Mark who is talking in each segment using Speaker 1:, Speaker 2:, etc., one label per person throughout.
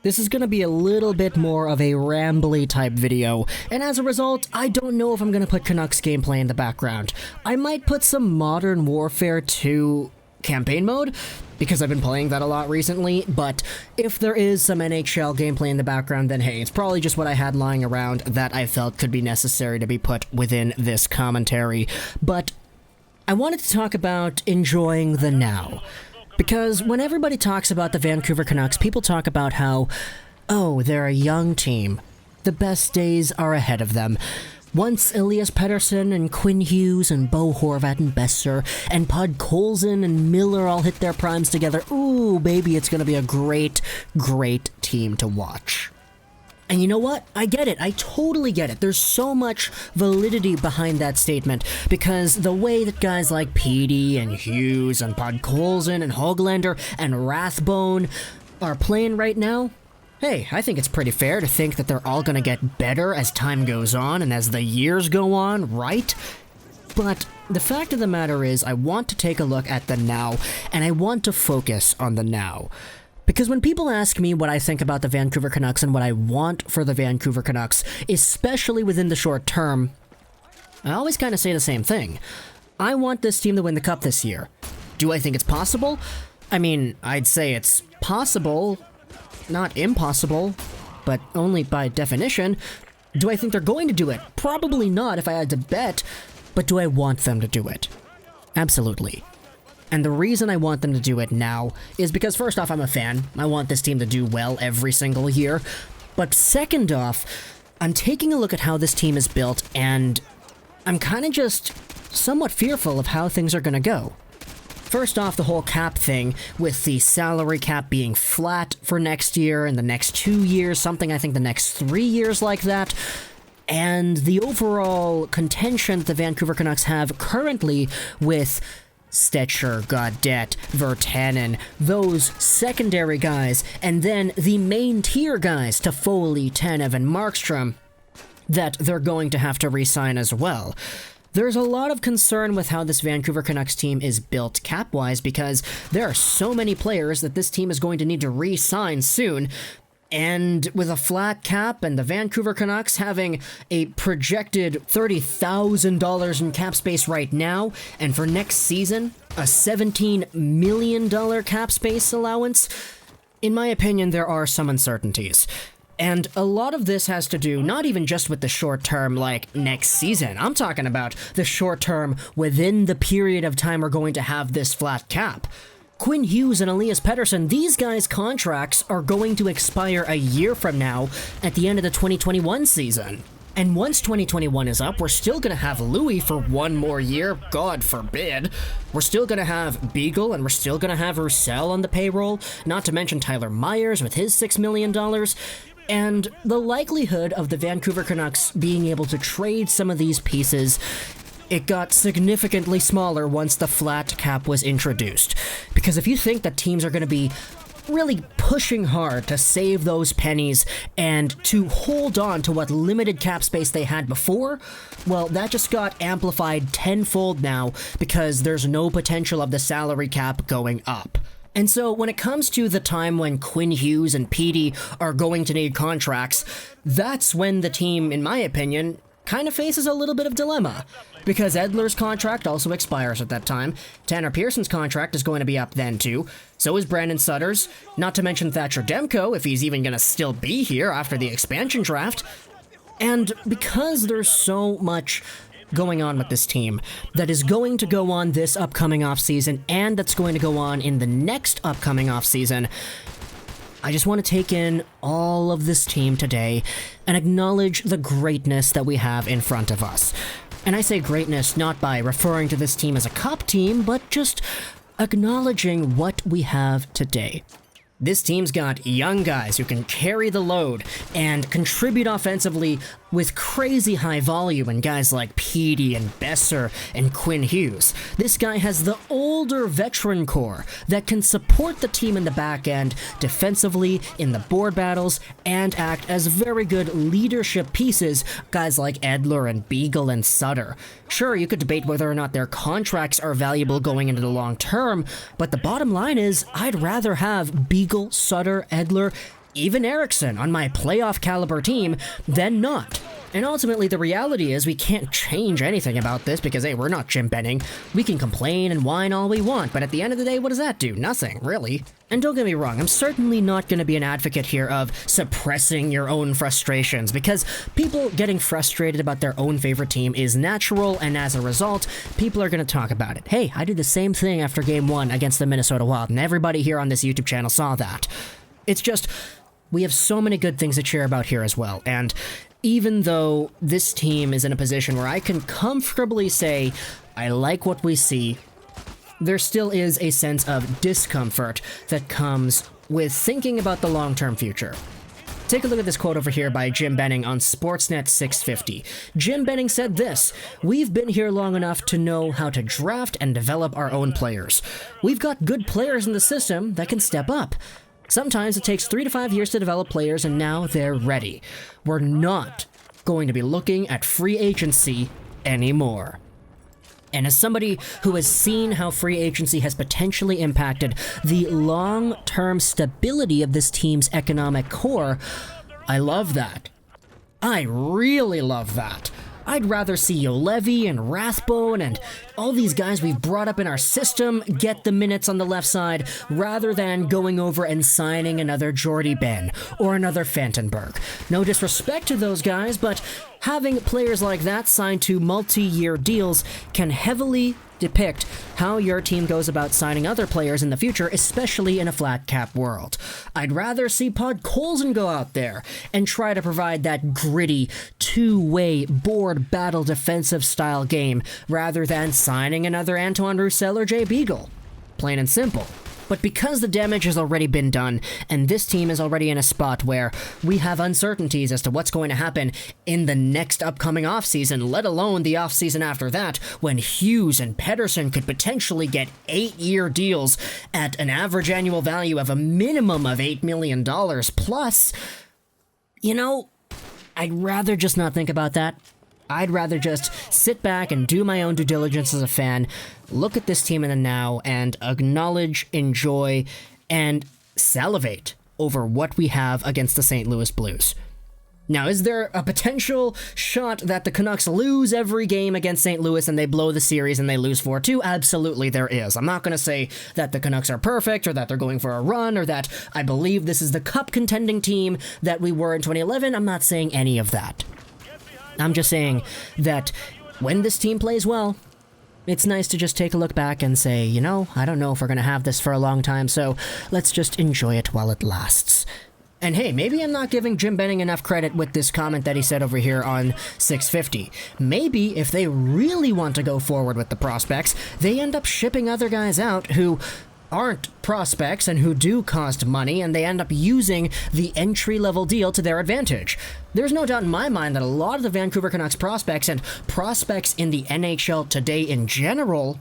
Speaker 1: This is going to be a little bit more of a rambly type video, and as a result, I don't know if I'm going to put Canucks gameplay in the background. I might put some Modern Warfare 2 campaign mode, because I've been playing that a lot recently, but if there is some NHL gameplay in the background, then hey, it's probably just what I had lying around that I felt could be necessary to be put within this commentary. But I wanted to talk about enjoying the now. Because when everybody talks about the Vancouver Canucks, people talk about how, oh, they're a young team. The best days are ahead of them. Once Elias Pettersson and Quinn Hughes and Bo Horvat and Besser and Podkolzin and Miller all hit their primes together, ooh, baby, it's going to be a great, great team to watch. And you know what? I get it. I totally get it. There's so much validity behind that statement, because the way that guys like Petey and Hughes and Podkolzin and Höglander and Rathbone are playing right now, hey, I think it's pretty fair to think that they're all going to get better as time goes on and as the years go on, right? But the fact of the matter is, I want to take a look at the now, and I want to focus on the now. Because when people ask me what I think about the Vancouver Canucks and what I want for the Vancouver Canucks, especially within the short term, I always kind of say the same thing. I want this team to win the Cup this year. Do I think it's possible? I mean, I'd say it's possible, not impossible, but only by definition. Do I think they're going to do it? Probably not if I had to bet, but do I want them to do it? Absolutely. And the reason I want them to do it now is because, first off, I'm a fan. I want this team to do well every single year. But second off, I'm taking a look at how this team is built, and I'm kind of just somewhat fearful of how things are going to go. First off, the whole cap thing, with the salary cap being flat for next year and the next 2 years, something I think the next 3 years like that, and the overall contention that the Vancouver Canucks have currently with Stetcher, Gaudette, Virtanen, those secondary guys, and then the main tier guys, Toffoli, Tanev, and Markstrom, that they're going to have to re-sign as well. There's a lot of concern with how this Vancouver Canucks team is built cap-wise, because there are so many players that this team is going to need to re-sign soon. And with a flat cap and the Vancouver Canucks having a projected $30,000 in cap space right now, and for next season, a $17 million cap space allowance, in my opinion, there are some uncertainties. And a lot of this has to do not even just with the short term, like next season. I'm talking about the short term within the period of time we're going to have this flat cap. Quinn Hughes and Elias Pettersson, these guys' contracts are going to expire a year from now at the end of the 2021 season. And once 2021 is up, we're still going to have Loui for one more year, God forbid. We're still going to have Beagle, and we're still going to have Roussel on the payroll, not to mention Tyler Myers with his $6 million. And the likelihood of the Vancouver Canucks being able to trade some of these pieces, it got significantly smaller once the flat cap was introduced. Because if you think that teams are going to be really pushing hard to save those pennies and to hold on to what limited cap space they had before, well, that just got amplified tenfold now because there's no potential of the salary cap going up. And so when it comes to the time when Quinn Hughes and Petey are going to need contracts, that's when the team, in my opinion, kind of faces a little bit of dilemma. Because Edler's contract also expires at that time, Tanner Pearson's contract is going to be up then too, so is Brandon Sutter's, not to mention Thatcher Demko, if he's even going to still be here after the expansion draft. And because there's so much going on with this team that is going to go on this upcoming offseason and that's going to go on in the next upcoming offseason, I just want to take in all of this team today and acknowledge the greatness that we have in front of us. And I say greatness not by referring to this team as a cup team, but just acknowledging what we have today. This team's got young guys who can carry the load and contribute offensively with crazy high volume, and guys like Petey and Besser and Quinn Hughes. This guy has the older veteran core that can support the team in the back end defensively in the board battles and act as very good leadership pieces, guys like Edler and Beagle and Sutter. Sure, you could debate whether or not their contracts are valuable going into the long term, but the bottom line is I'd rather have Beagle, Sutter, Edler, even Eriksson on my playoff caliber team than not. And ultimately, the reality is we can't change anything about this because, hey, we're not Jim Benning. We can complain and whine all we want, but at the end of the day, what does that do? Nothing, really. And don't get me wrong, I'm certainly not going to be an advocate here of suppressing your own frustrations, because people getting frustrated about their own favorite team is natural, and as a result, people are going to talk about it. Hey, I did the same thing after Game 1 against the Minnesota Wild, and everybody here on this YouTube channel saw that. It's just, we have so many good things to cheer about here as well, and even though this team is in a position where I can comfortably say, I like what we see, there still is a sense of discomfort that comes with thinking about the long-term future. Take a look at this quote over here by Jim Benning on Sportsnet 650. Jim Benning said this: "We've been here long enough to know how to draft and develop our own players. We've got good players in the system that can step up. Sometimes it takes 3 to 5 years to develop players, and now they're ready. We're not going to be looking at free agency anymore." And as somebody who has seen how free agency has potentially impacted the long-term stability of this team's economic core, I love that. I really love that. I'd rather see O'Leary and Rathbone and all these guys we've brought up in our system get the minutes on the left side rather than going over and signing another Jordy Ben or another Fantenberg. No disrespect to those guys, but having players like that signed to multi-year deals can heavily depict how your team goes about signing other players in the future, especially in a flat cap world. I'd rather see Podkolzin go out there and try to provide that gritty, two-way, board battle defensive style game rather than signing another Antoine Roussel or Jay Beagle. Plain and simple. But because the damage has already been done, and this team is already in a spot where we have uncertainties as to what's going to happen in the next upcoming offseason, let alone the offseason after that, when Hughes and Pettersson could potentially get 8-year deals at an average annual value of a minimum of $8 million plus, I'd rather just not think about that. I'd rather just sit back and do my own due diligence as a fan, look at this team in the now, and acknowledge, enjoy, and salivate over what we have against the St. Louis Blues. Now, is there a potential shot that the Canucks lose every game against St. Louis and they blow the series and they lose 4-2? Absolutely there is. I'm not going to say that the Canucks are perfect or that they're going for a run or that I believe this is the cup contending team that we were in 2011. I'm not saying any of that. I'm just saying that when this team plays well, it's nice to just take a look back and say, I don't know if we're going to have this for a long time, so let's just enjoy it while it lasts. And hey, maybe I'm not giving Jim Benning enough credit with this comment that he said over here on 650. Maybe if they really want to go forward with the prospects, they end up shipping other guys out who aren't prospects and who do cost money, and they end up using the entry-level deal to their advantage. There's no doubt in my mind that a lot of the Vancouver Canucks prospects and prospects in the NHL today in general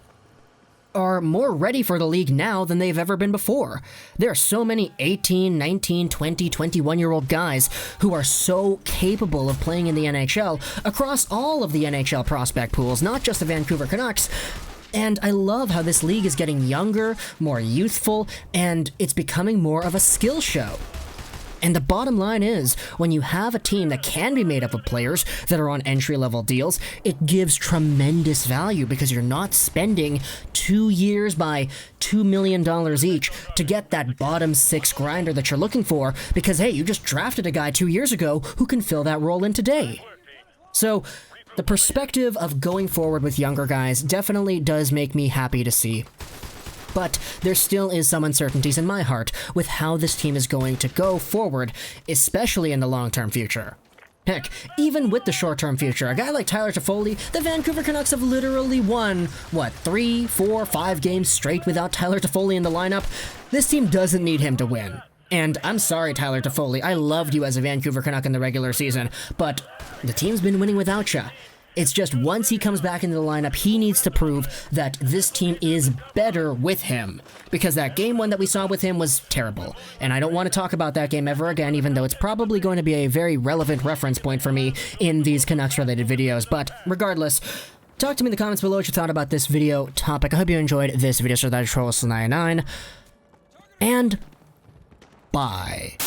Speaker 1: are more ready for the league now than they've ever been before. There are so many 18, 19, 20, 21-year-old guys who are so capable of playing in the NHL across all of the NHL prospect pools, not just the Vancouver Canucks. And I love how this league is getting younger, more youthful, and it's becoming more of a skill show. And the bottom line is, when you have a team that can be made up of players that are on entry-level deals, it gives tremendous value because you're not spending 2 years by $2 million each to get that bottom 6 grinder that you're looking for because, hey, you just drafted a guy 2 years ago who can fill that role in today. So the perspective of going forward with younger guys definitely does make me happy to see. But there still is some uncertainties in my heart with how this team is going to go forward, especially in the long-term future. Heck, even with the short-term future, a guy like Tyler Toffoli, the Vancouver Canucks have literally won, 3, 4, 5 games straight without Tyler Toffoli in the lineup? This team doesn't need him to win. And I'm sorry, Tyler Toffoli, I loved you as a Vancouver Canuck in the regular season, but the team's been winning without you. It's just once he comes back into the lineup, he needs to prove that this team is better with him. Because that game one that we saw with him was terrible. And I don't want to talk about that game ever again, even though it's probably going to be a very relevant reference point for me in these Canucks-related videos. But regardless, talk to me in the comments below what you thought about this video topic. I hope you enjoyed this video. So that is Troll99. And bye.